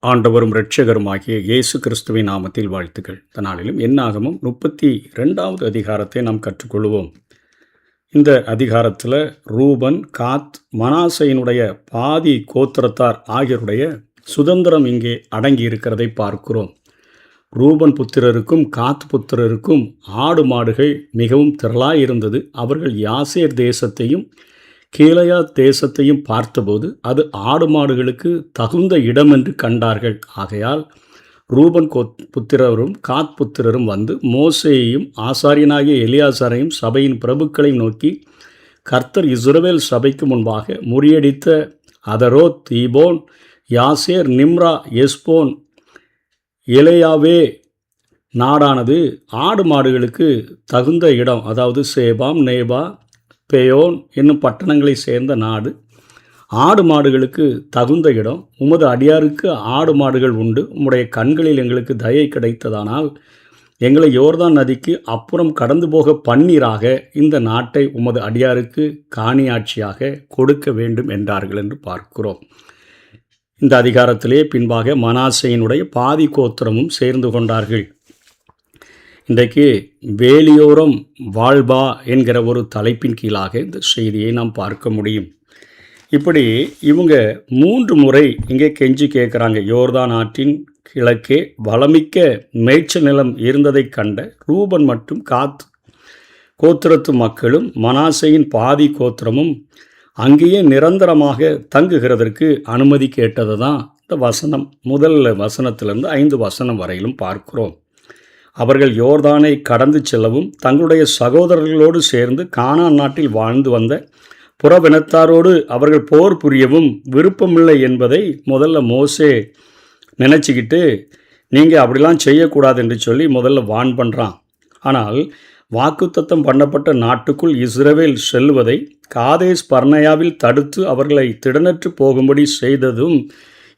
ஆண்டவரும் இரட்சகருமாகிய இயேசு கிறிஸ்துவின் நாமத்தில் வாழ்த்துக்கள். இந்த நாளிலும் என்னாகமும் 32வது அதிகாரத்தை நாம் கற்றுக்கொள்வோம். இந்த அதிகாரத்தில் ரூபன், காத், மனாசையினுடைய பாதி கோத்திரத்தார் ஆகியோருடைய சுதந்திரம் இங்கே அடங்கி இருக்கிறதை பார்க்கிறோம். ரூபன் புத்திரருக்கும் காத் புத்திரருக்கும் ஆடு மாடுகள் மிகவும் திரளாயிருந்தது. அவர்கள் யாசேர் தேசத்தையும் கீலேயா தேசத்தையும் பார்த்தபோது அது ஆடு மாடுகளுக்கு தகுந்த இடம் என்று கண்டார்கள். ஆகையால் ரூபன் புத்திரரும் காத் புத்திரரும் வந்து மோசேயையும் ஆசாரியனாகிய எலியாசாரையும் சபையின் பிரபுக்களையும் நோக்கி, கர்த்தர் இஸ்ரவேல் சபைக்கு முன்பாக முறியடித்த அதரோத், தீபோன், யாசேர், நிம்ரா, எஸ்போன், எலேயாவே நாடானது ஆடு மாடுகளுக்கு தகுந்த இடம், அதாவது சேபாம், நேபா, பேயோன் என்னும் பட்டணங்களை சேர்ந்த நாடு, ஆடு மாடுகளுக்கு தகுந்த இடம். உமது அடியாருக்கு ஆடு மாடுகள் உண்டு. உம்முடைய கண்களில் எங்களுக்கு தயை கிடைத்ததானால் எங்களை யோர்தான் நதிக்கு அப்புறம் கடந்து போக பன்னீராக இந்த நாட்டை உமது அடியாருக்கு காணியாட்சியாக கொடுக்க வேண்டும் என்றார்கள் என்று பார்க்கிறோம். இந்த அதிகாரத்திலே பின்பாக மனாசையினுடைய பாதி கோத்திரமும் சேர்ந்து கொண்டார்கள். இன்றைக்கு வேலியோரம் வாழ்வா என்கிற ஒரு தலைப்பின் கீழாக இந்த செய்தியை நாம் பார்க்க முடியும். இப்படி இவங்க 3 முறை இங்கே கெஞ்சி கேட்குறாங்க. யோர்தான் ஆற்றின் கிழக்கே வளமிக்க மேய்ச்சல் நிலம் இருந்ததை கண்ட ரூபன் மற்றும் காத் கோத்திரத்து மக்களும் மனாசையின் பாதி கோத்திரமும் அங்கேயே நிரந்தரமாக தங்குகிறதற்கு அனுமதி கேட்டது தான் இந்த வசனம். முதல் வசனத்திலிருந்து 5 வசனம் வரையிலும் பார்க்கிறோம். அவர்கள் யோர்தானை கடந்து செல்லவும் தங்களுடைய சகோதரர்களோடு சேர்ந்து கானான் நாட்டில் வாழ்ந்து வந்த புறவினத்தாரோடு அவர்கள் போர் புரியவும் விருப்பமில்லை என்பதை முதல்ல மோசே நினச்சிக்கிட்டு, நீங்கள் அப்படிலாம் செய்யக்கூடாது என்று சொல்லி முதல்ல வான் பண்ணுறான். ஆனால் வாக்குத்தத்தம் பண்ணப்பட்ட நாட்டுக்குள் இஸ்ரவேல் செல்வதை காதேஸ் பர்னேயாவில் தடுத்து அவர்களை திடனற்று போகும்படி செய்ததும்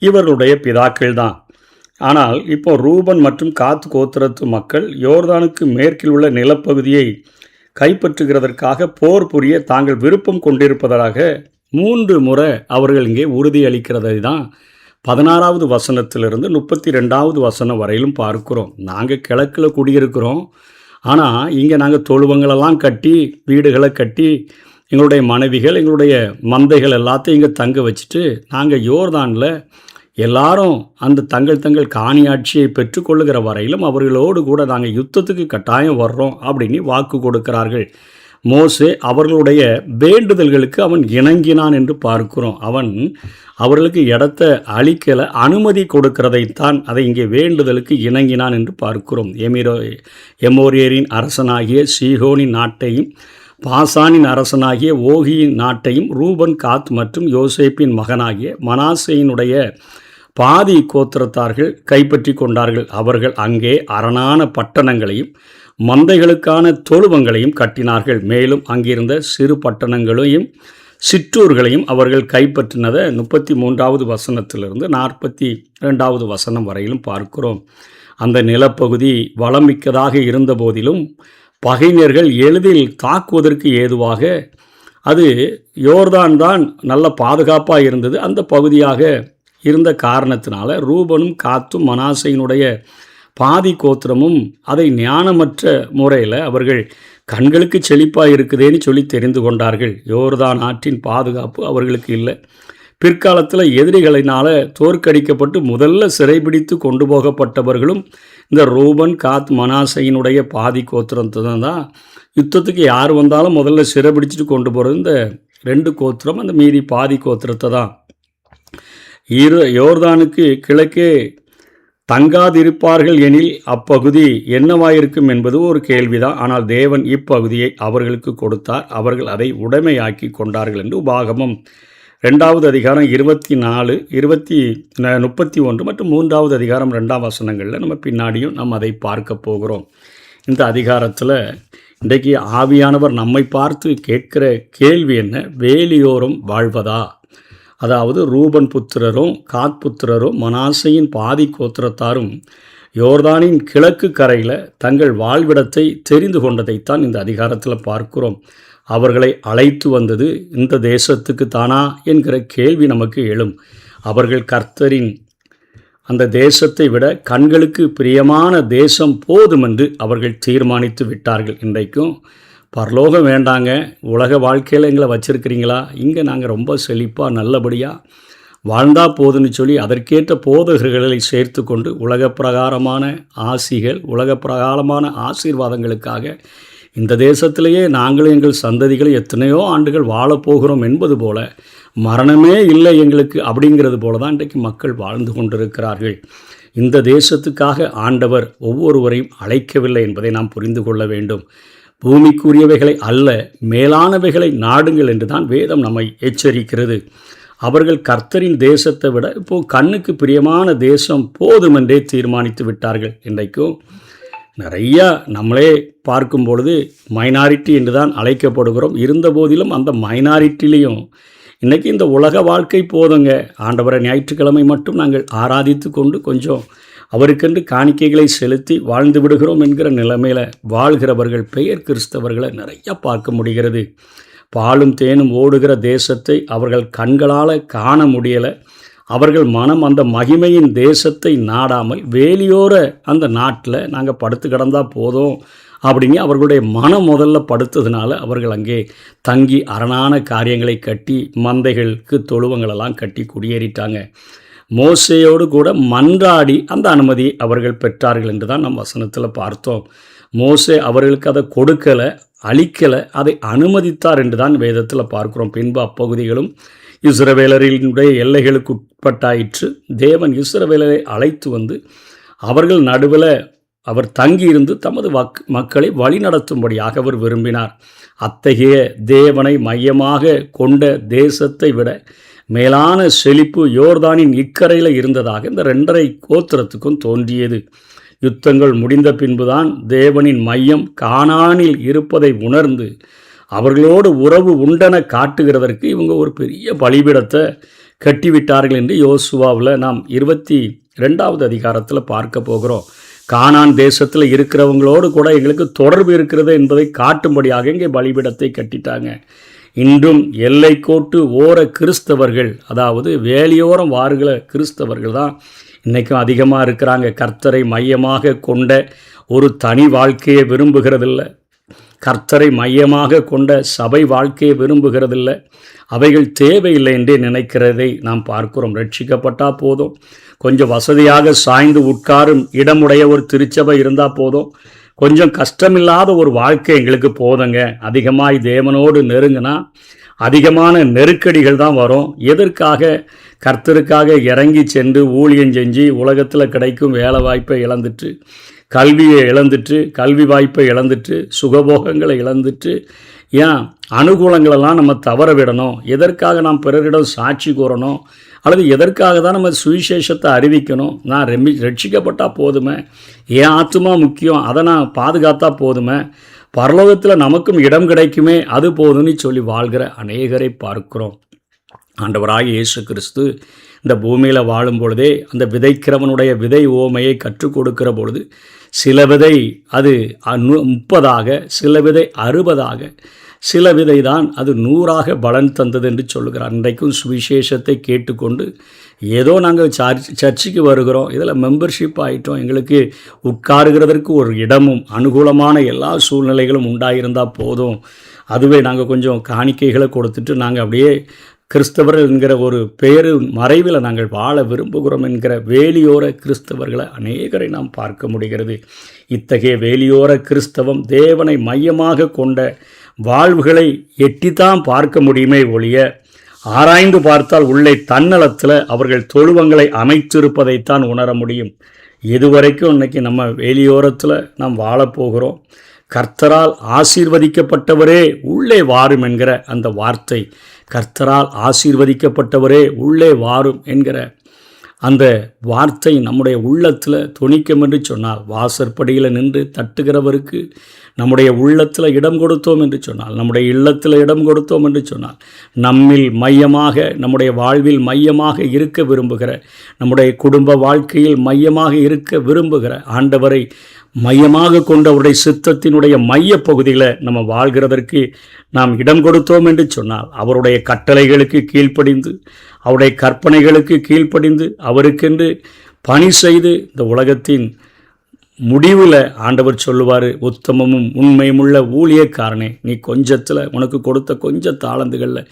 இவர்களுடைய பிதாக்கள் தான். ஆனால் இப்போ ரூபன் மற்றும் காத் கோத்திரத்து மக்கள் யோர்தானுக்கு மேற்கில் உள்ள நிலப்பகுதியை கைப்பற்றுகிறதற்காக போர் புரிய தாங்கள் விருப்பம் கொண்டிருப்பதாக 3 முறை அவர்கள் இங்கே உறுதியளிக்கிறதை தான் 16வது வசனத்திலிருந்து 32வது வசனம் வரையிலும் பார்க்கிறோம். நாங்கள் கிழக்கில் குடியிருக்கிறோம், ஆனால் இங்கே நாங்கள் தொழுவங்களெல்லாம் கட்டி வீடுகளை கட்டி எங்களுடைய மனைவிகள் எங்களுடைய மந்தைகள் எல்லாத்தையும் இங்கே தங்க வச்சுட்டு நாங்கள் யோர்தானில் எல்லாரும் அந்த தங்கள் காணியாட்சியை பெற்றுக்கொள்ளுகிற வரையிலும் அவர்களோடு கூட நாங்கள் யுத்தத்துக்கு கட்டாயம் வர்றோம் அப்படின்னு வாக்கு கொடுக்கிறார்கள். மோசே அவர்களுடைய வேண்டுதல்களுக்கு அவன் இணங்கினான் என்று பார்க்கிறோம். அவன் அவர்களுக்கு இடத்தை அளிக்கலை, அனுமதி கொடுக்கிறதைத்தான் அதை இங்கே வேண்டுதலுக்கு இணங்கினான் என்று பார்க்கிறோம். எமோரியரின் அரசனாகிய சீகோனின் நாட்டையும் பாசானின் அரசனாகிய ஓகியின் நாட்டையும் ரூபன், காத் மற்றும் யோசேப்பின் மகனாகிய மனாசையினுடைய பாதி கோத்திரத்தார்கள் கைப்பற்றி கொண்டார்கள். அவர்கள் அங்கே அரணான பட்டணங்களையும் மந்தைகளுக்கான தொழுவங்களையும் கட்டினார்கள். மேலும் அங்கிருந்த சிறு பட்டணங்களையும் சிற்றூர்களையும் அவர்கள் கைப்பற்றினதை 33வது வசனத்திலிருந்து 42வது வசனம் வரையிலும் பார்க்கிறோம். அந்த நிலப்பகுதி வளமிக்கதாக இருந்த போதிலும் பகைஞர்கள் எளிதில் தாக்குவதற்கு ஏதுவாக அது யோர்தான் தான் நல்ல பாதுகாப்பாக இருந்தது. அந்த பகுதியாக இருந்த காரணத்தினால ரூபனும் காத்தும் மனாசையினுடைய பாதி கோத்திரமும் அதை ஞானமற்ற முறையில் அவர்கள் கண்களுக்கு செழிப்பாக இருக்குதேன்னு சொல்லி தெரிந்து கொண்டார்கள். யோர்தான் ஆற்றின் பாதுகாப்பு அவர்களுக்கு இல்லை. பிற்காலத்தில் எதிரிகளினால் தோற்கடிக்கப்பட்டு முதல்ல சிறைபிடித்து கொண்டு போகப்பட்டவர்களும் இந்த ரூபன், காத், மனாசையினுடைய பாதி கோத்திரத்தை தான். யுத்தத்துக்கு யார் வந்தாலும் முதல்ல சிறைபிடிச்சிட்டு கொண்டு போகிறது இந்த 2 கோத்திரம், அந்த மீதி பாதி கோத்திரத்தை தான். யோர்தானுக்கு கிழக்கே தங்காதிருப்பார்கள் எனில் அப்பகுதி என்னவாயிருக்கும் என்பது ஒரு கேள்விதான். ஆனால் தேவன் இப்பகுதியை அவர்களுக்கு கொடுத்தார். அவர்கள் அதை உடைமையாக்கி கொண்டார்கள் என்று உபாகமம் 2வது அதிகாரம் 24, 31 மற்றும் 3வது அதிகாரம் 2ஆம் வசனங்களில் நம்ம பின்னாடியும் நம்ம அதை பார்க்க போகிறோம். இந்த அதிகாரத்தில் இன்றைக்கு ஆவியானவர் நம்மை பார்த்து கேட்கிற கேள்வி என்ன? வேலியோரம் வாழ்வதா? அதாவது ரூபன் புத்திரரும் காத் புத்திரரும் மனாசையின் பாதி கோத்திரத்தாரும் யோர்தானின் கிழக்கு கரையில் தங்கள் வாழ்விடத்தை தெரிந்து கொண்டதைத்தான் இந்த அதிகாரத்தில் பார்க்கிறோம். அவர்களை அழைத்து வந்தது இந்த தேசத்துக்கு தானா என்கிற கேள்வி நமக்கு எழும். அவர்கள் கர்த்தரின் அந்த தேசத்தை விட கண்களுக்கு பிரியமான தேசம் போதும் என்று அவர்கள் தீர்மானித்து விட்டார்கள். இன்றைக்கும் பரலோகம் வேண்டாங்க, உலக வாழ்க்கையில் எங்களை வச்சுருக்கிறீங்களா, இங்கே நாங்கள் ரொம்ப செழிப்பாக நல்லபடியாக வாழ்ந்தா போதுன்னு சொல்லி அதற்கேற்ற போதகர்களை சேர்த்து கொண்டு உலக பிரகாரமான ஆசிகள், உலக பிரகாரமான ஆசீர்வாதங்களுக்காக இந்த தேசத்திலேயே நாங்களும் எங்கள் சந்ததிகளை எத்தனையோ ஆண்டுகள் வாழப்போகிறோம் என்பது போல, மரணமே இல்லை எங்களுக்கு அப்படிங்கிறது போல தான் இன்றைக்கு மக்கள் வாழ்ந்து கொண்டிருக்கிறார்கள். இந்த தேசத்துக்காக ஆண்டவர் ஒவ்வொருவரையும் அழைக்கவில்லை என்பதை நாம் புரிந்து கொள்ள வேண்டும். பூமிக்குரியவைகளை அல்ல, மேலானவைகளை நாடுங்கள் என்று தான் வேதம் நம்மை எச்சரிக்கிறது. அவர்கள் கர்த்தரின் தேசத்தை விட இப்போது கண்ணுக்கு பிரியமான தேசம் போதும் என்றே தீர்மானித்து விட்டார்கள். இன்றைக்கும் நிறையா நம்மளே பார்க்கும் பொழுது மைனாரிட்டி என்று தான் அழைக்கப்படுகிறோம். இருந்த போதிலும் அந்த மைனாரிட்டிலையும் இன்றைக்கி இந்த உலக வாழ்க்கை போதுங்க, ஆண்டவரை ஞாயிற்றுக்கிழமை மட்டும் நாங்கள் ஆராதித்து கொண்டு கொஞ்சம் அவருக்கென்று காணிக்கைகளை செலுத்தி வாழ்ந்து விடுகிறோம் என்கிற நிலைமையில் வாழ்கிறவர்கள் பெயர் கிறிஸ்தவர்களை நிறையா பார்க்க முடிகிறது. பாலும் தேனும் ஓடுகிற தேசத்தை அவர்கள் கண்களால் காண முடியலை. அவர்கள் மனம் அந்த மகிமையின் தேசத்தை நாடாமல் வேலியோர அந்த நாட்டில் நாங்கள் படுத்து கிடந்தால் போதும் அப்படிங்க அவர்களுடைய மனம் முதல்ல படுத்ததுனால அவர்கள் அங்கே தங்கி அரணான காரியங்களை கட்டி மந்தைகளுக்கு தொழுவங்களெல்லாம் கட்டி குடியேறிட்டாங்க. மோசேயோடு கூட மன்றாடி அந்த அனுமதியை அவர்கள் பெற்றார்கள் என்று தான் நம் வசனத்தில் பார்த்தோம். மோசே அவர்களுக்கு அதை கொடுக்கலை, அளிக்கலை, அதை அனுமதித்தார் என்று தான் வேதத்தில் பார்க்கிறோம். பின்பு அப்பகுதிகளும் இஸ்ரவேலரினுடைய எல்லைகளுக்கு உட்பட்டாயிற்று. தேவன் இஸ்ரவேலரை அழைத்து வந்து அவர்கள் நடுவில் அவர் தங்கியிருந்து தமது மக்களை வழிநடத்தும்படியாக அவர் விரும்பினார். அத்தகைய தேவனை மையமாக கொண்ட தேசத்தை விட மேலான செழிப்பு யோர்தானின் இக்கரையில் இருந்ததாக இந்த 2.5 கோத்திரத்துக்கும் தோன்றியது. யுத்தங்கள் முடிந்த பின்புதான் தேவனின் மையம் கானானில் இருப்பதை உணர்ந்து அவர்களோடு உறவு உண்டென காட்டுகிறதற்கு இவங்க ஒரு பெரிய பலிபீடத்தை கட்டிவிட்டார்கள் என்று யோசுவாவில் நாம் 22வது அதிகாரத்தில் பார்க்க போகிறோம். கானான் தேசத்தில் இருக்கிறவங்களோடு கூட எங்களுக்கு தொடர்பு இருக்கிறது என்பதை காட்டும்படியாக இங்கே பலிபீடத்தை கட்டிட்டாங்க. இன்றும் எல்லைக்கோட்டு ஓர கிறிஸ்தவர்கள், அதாவது வேலியோரம் வாருகிற கிறிஸ்தவர்கள் தான் இன்றைக்கும் அதிகமாக இருக்கிறாங்க. கர்த்தரை மையமாக கொண்ட ஒரு தனி வாழ்க்கையை விரும்புகிறதில்லை. கர்த்தரை மையமாக கொண்ட சபை வாழ்க்கையை விரும்புகிறதில்லை. அவைகள் தேவையில்லை என்றே நினைக்கிறதை நாம் பார்க்கிறோம். ரட்சிக்கப்பட்டால் போதும், கொஞ்சம் வசதியாக சாய்ந்து உட்காரும் இடமுடைய ஒரு திருச்சபை இருந்தால் போதும், கொஞ்சம் கஷ்டமில்லாத ஒரு வாழ்க்கை எங்களுக்கு போதுங்க. அதிகமாய் தேவனோடு நெருங்கினா அதிகமான நெருக்கடிகள் தான் வரும். எதற்காக? கர்த்தருக்காக இறங்கி சென்று ஊழியம் செஞ்சு உலகத்தில் கிடைக்கும் வேலை வாய்ப்பை இழந்துட்டு, கல்வியை இழந்துட்டு, கல்வி வாய்ப்பை இழந்துட்டு, சுகபோகங்களை இழந்துட்டு, ஏன் அனுகூலங்களெல்லாம் நம்ம தவற விடணும்? எதற்காக நாம் பிறரிடம் சாட்சி கூறணும்? அல்லது எதற்காக தான் நம்ம சுவிசேஷத்தை அறிவிக்கணும்? நான் ரட்சிக்கப்பட்டால் போதுமே, என் ஆத்துமா முக்கியம், அதை நான் பாதுகாத்தா போதுமே, பரலோகத்தில் நமக்கும் இடம் கிடைக்குமே, அது போதும்னு சொல்லி வாழ்கிற அநேகரை பார்க்கிறோம். ஆண்டவராகிய இயேசு கிறிஸ்து இந்த பூமியில் வாழும் பொழுதே அந்த விதைக்கிறவனுடைய விதை ஓமையை கற்றுக் கொடுக்கிற பொழுது சில விதை அது 30, சில விதை 60, சில விதை தான் அது 100 பலன் தந்தது என்று சொல்லுகிறார். இன்றைக்கும் சுவிசேஷத்தை கேட்டுக்கொண்டு ஏதோ நாங்கள் சர்ச்சுக்கு வருகிறோம், இதில் மெம்பர்ஷிப் ஆகிட்டோம், எங்களுக்கு உட்காருகிறதற்கு ஒரு இடமும் அனுகூலமான எல்லா சூழ்நிலைகளும் உண்டாயிருந்தால் போதும், அதுவே நாங்கள் கொஞ்சம் காணிக்கைகளை கொடுத்துட்டு நாங்கள் அப்படியே கிறிஸ்தவர்கள் என்கிற ஒரு பேரு மறைவில் நாங்கள் வாழ விரும்புகிறோம் என்கிற வேலியோர கிறிஸ்தவர்களை அநேகரை நாம் பார்க்க முடிகிறது. இத்தகைய வேலியோர கிறிஸ்தவம் தேவனை மையமாக கொண்ட வாழ்வுகளை எட்டித்தான் பார்க்க முடியுமே ஒழிய, ஆராய்ந்து பார்த்தால் உள்ளே தன்னலத்தில் அவர்கள் தொழுவங்களை அமைத்திருப்பதைத்தான் உணர முடியும். இதுவரைக்கும் இன்றைக்கி நம்ம வேலியோரத்தில் நாம் வாழப்போகிறோம். கர்த்தரால் ஆசீர்வதிக்கப்பட்டவரே உள்ளே வாரும் என்கிற அந்த வார்த்தை, கர்த்தரால் ஆசீர்வதிக்கப்பட்டவரே உள்ளே வாரும் என்கிற அந்த வார்த்தை நம்முடைய உள்ளத்தில் தொனிக்கும் என்று சொன்னால், வாசற்படியில் நின்று தட்டுகிறவருக்கு நம்முடைய உள்ளத்தில் இடம் கொடுத்தோம் என்று சொன்னால், நம்முடைய இல்லத்தில் இடம் கொடுத்தோம் என்று சொன்னால், நம்மில் மையமாக, நம்முடைய வாழ்வில் மையமாக இருக்க விரும்புகிற, நம்முடைய குடும்ப வாழ்க்கையில் மையமாக இருக்க விரும்புகிற ஆண்டவரை மையமாக கொண்ட அவருடைய சித்தத்தினுடைய மைய பகுதியில் நம்ம வாழ்கிறதற்கு நாம் இடம் கொடுத்தோம் என்று சொன்னால், அவருடைய கட்டளைகளுக்கு கீழ்ப்படிந்து, அவருடைய கற்பனைகளுக்கு கீழ்ப்படிந்து, அவருக்கென்று பணி செய்து இந்த உலகத்தின் முடிவில் ஆண்டவர் சொல்லுவார், உத்தமமும் உண்மையுமுள்ள ஊழியக்காரனே, நீ கொஞ்சத்தில் உனக்கு கொடுத்த கொஞ்ச தாளந்துகளில்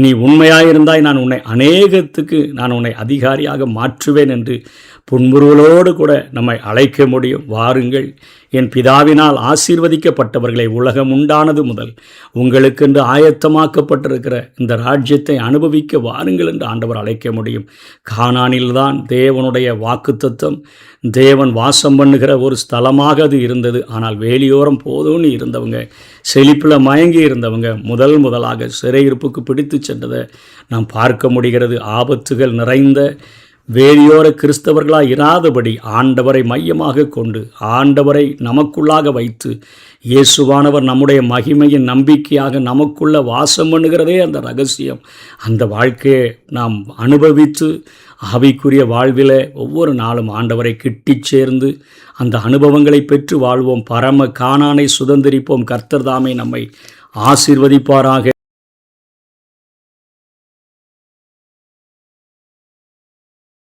நீ உண்மையாயிருந்தாய், நான் உன்னை அநேகத்துக்கு நான் உன்னை அதிகாரியாக மாற்றுவேன் என்று புன்முறுவலோடு கூட நம்மை அழைக்க முடியும். வாருங்கள், என் பிதாவினால் ஆசீர்வதிக்கப்பட்டவர்களை, உலகம் உண்டானது முதல் உங்களுக்கென்று ஆயத்தமாக்கப்பட்டிருக்கிற இந்த ராஜ்யத்தை அனுபவிக்க வாருங்கள் என்று ஆண்டவர் அழைக்க முடியும். கானானில்தான் தேவனுடைய வாக்குத்தத்தம், தேவன் வாசம் பண்ணுகிற ஒரு ஸ்தலமாக அது இருந்தது. ஆனால் வேலியோரம் போதும்னு இருந்தவங்க, செழிப்பில் மயங்கி இருந்தவங்க முதலாக சிறையிருப்புக்கு பிடித்து சென்றதை நாம் பார்க்க முடிகிறது. ஆபத்துகள் நிறைந்த வேலியோர கிறிஸ்தவர்களாக இராதபடி ஆண்டவரை மையமாக கொண்டு ஆண்டவரை நமக்குள்ளாக வைத்து இயேசுவானவர் நம்முடைய மகிமையின் நம்பிக்கையாக நமக்குள்ள வாசம் பண்ணுகிறதே அந்த ரகசியம். அந்த வாழ்க்கையை நாம் அனுபவித்து ஆவிக்குரிய வாழ்வில் ஒவ்வொரு நாளும் ஆண்டவரை கிட்டி சேர்ந்து அந்த அனுபவங்களை பெற்று வாழ்வோம். பரம கானானை சுதந்திரிப்போம். கர்த்தர் தாமே நம்மை ஆசீர்வதிப்பாராக.